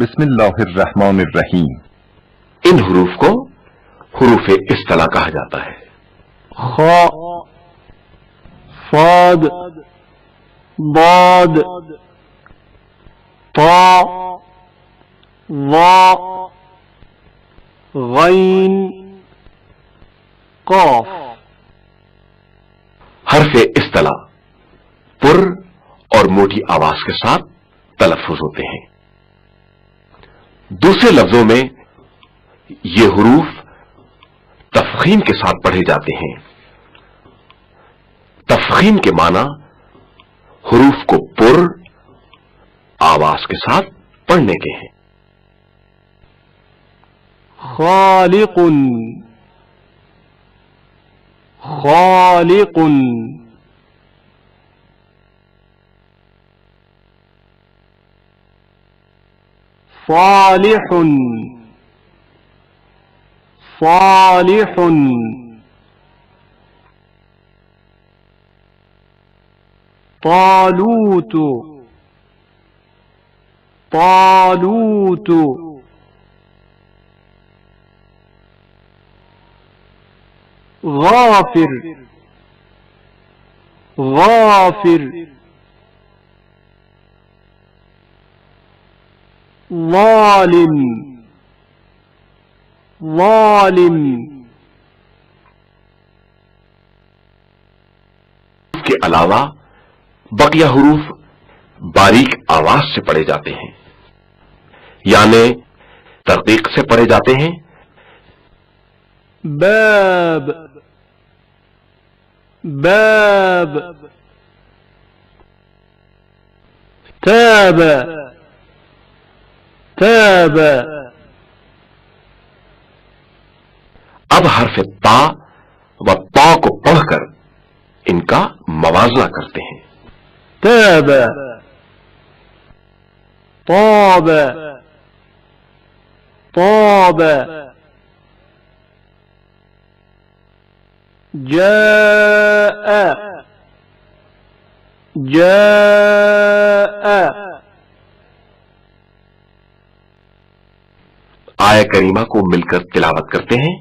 بسم اللہ الرحمن الرحیم. ان حروف کو حروف استلا کہا جاتا ہے. خا، صاد، ضاد، طا، ظا، غین، قاف. حرف استلا پر اور موٹی آواز کے ساتھ تلفظ ہوتے ہیں. دوسرے لفظوں میں یہ حروف تفخیم کے ساتھ پڑھے جاتے ہیں. تفخیم کے معنی حروف کو پر آواز کے ساتھ پڑھنے کے ہیں. خالق، خالق، صالح، صالح، طالوت، طالوت، غافر، غافر، ظالم، ظالم. کے علاوہ بقیہ حروف باریک آواز سے پڑھے جاتے ہیں، یعنی ترقیق سے پڑھے جاتے ہیں. باب، باب، تاب، تاب. اب حرف تا و تا کو پڑھ کر ان کا موازنہ کرتے ہیں. تاب، طاب، طاب. جاء، جاء. آیہ کریمہ کو مل کر تلاوت کرتے ہیں.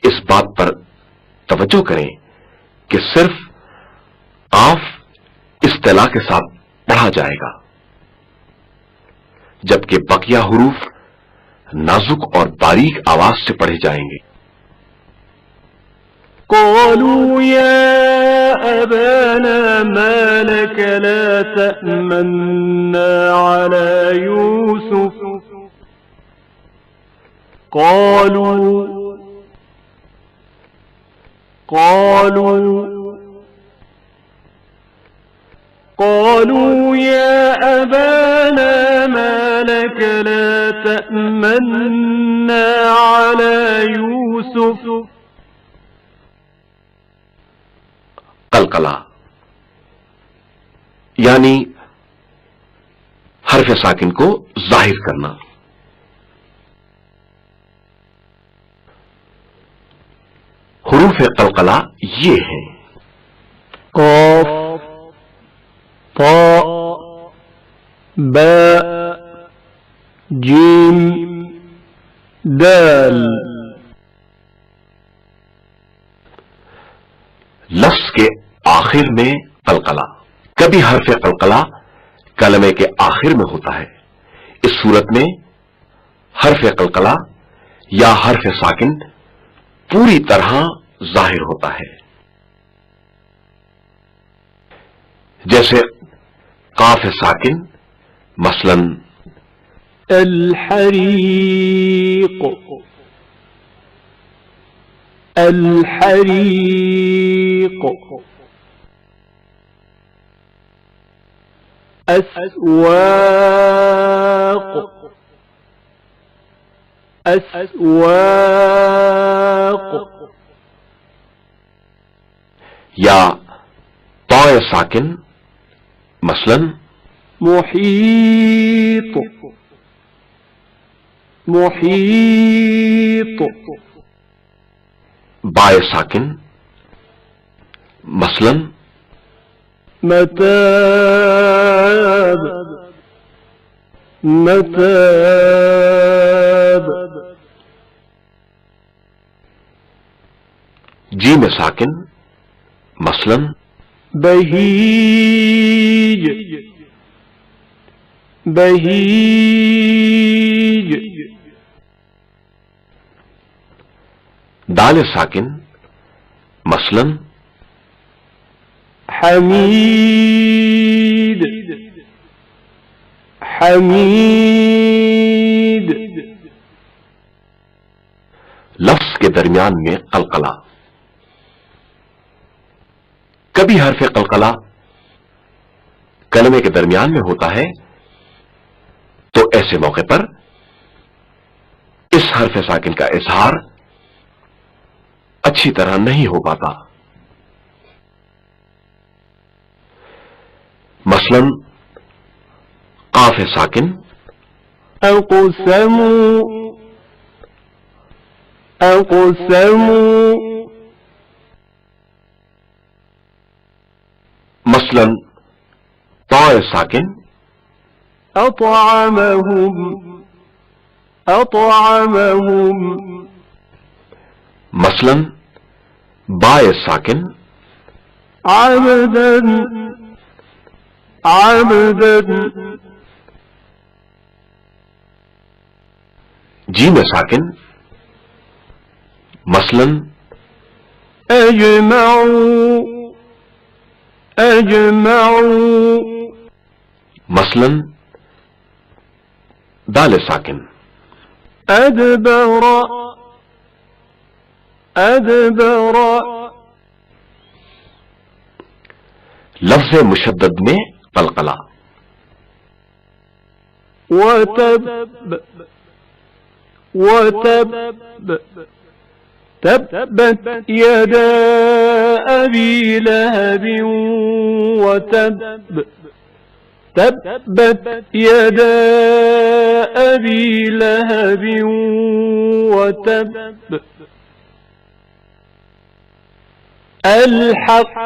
اس بات پر توجہ کریں کہ صرف قاف استلا کے ساتھ پڑھا جائے گا، جبکہ بقیہ حروف نازک اور باریک آواز سے پڑھے جائیں گے. قالوا يا أبانا ما لك لا تأمنا على يوسف. قالوا، قالوا يا أبانا ما لك لا تأمنا على يوسف. قلقلہ یعنی حرف ساکن کو ظاہر کرنا. حروف قلقلہ یہ ہیں: قاف، طا، با، جیم، دال. لفظ کے آخر میں قلقلہ. کبھی حرف قلقلہ کلمے کے آخر میں ہوتا ہے. اس صورت میں حرف قلقلہ یا حرف ساکن پوری طرح ظاہر ہوتا ہے. جیسے قاف ساکن مثلاً الحریق، الحریق. اسواق، اسواق. یا طا ساکن مثلاً محیط، محیط. بائے ساکن مثلاً متاب، متاب. جی میں ساکن مثلاً بهيج بهيج. دال ساکن مثلاً حميد حميد. لفظ کے درمیان میں قلقلہ. کبھی حرف قلقلہ کلمے کے درمیان میں ہوتا ہے تو ایسے موقع پر اس حرف ساکن کا اظہار اچھی طرح نہیں ہو پاتا. مثلاً قاف ساکن أقسموا أقسموا. مثلاً طا ساکن أطعمهم أطعمهم. مثلاً با ساکن عبدا عبدا. جی میں ساکن مثلاً أجمعوا أجمعوا. مثلاً دال ساکن أدبر أدبر. لفظ مشدد میں قلقلہ. وتب وتب. تبت يدا أبي لهب وتب. تبت يدا أبي لهب وتب. الحق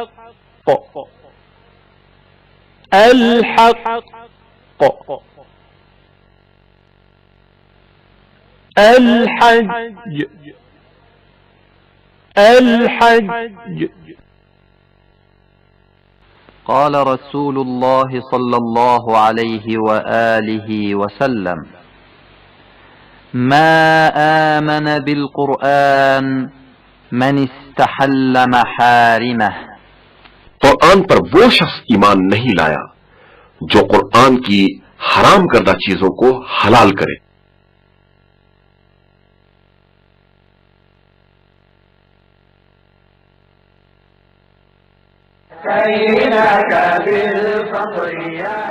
الحق. الحج الحج. قال رسول الله صلى الله عليه وآله وسلم: ما آمن بالقرآن من استحل محارمه. قرآن پر وہ شخص ایمان نہیں لایا جو قرآن کی حرام کردہ چیزوں کو حلال کرے. كينك بالفضل يا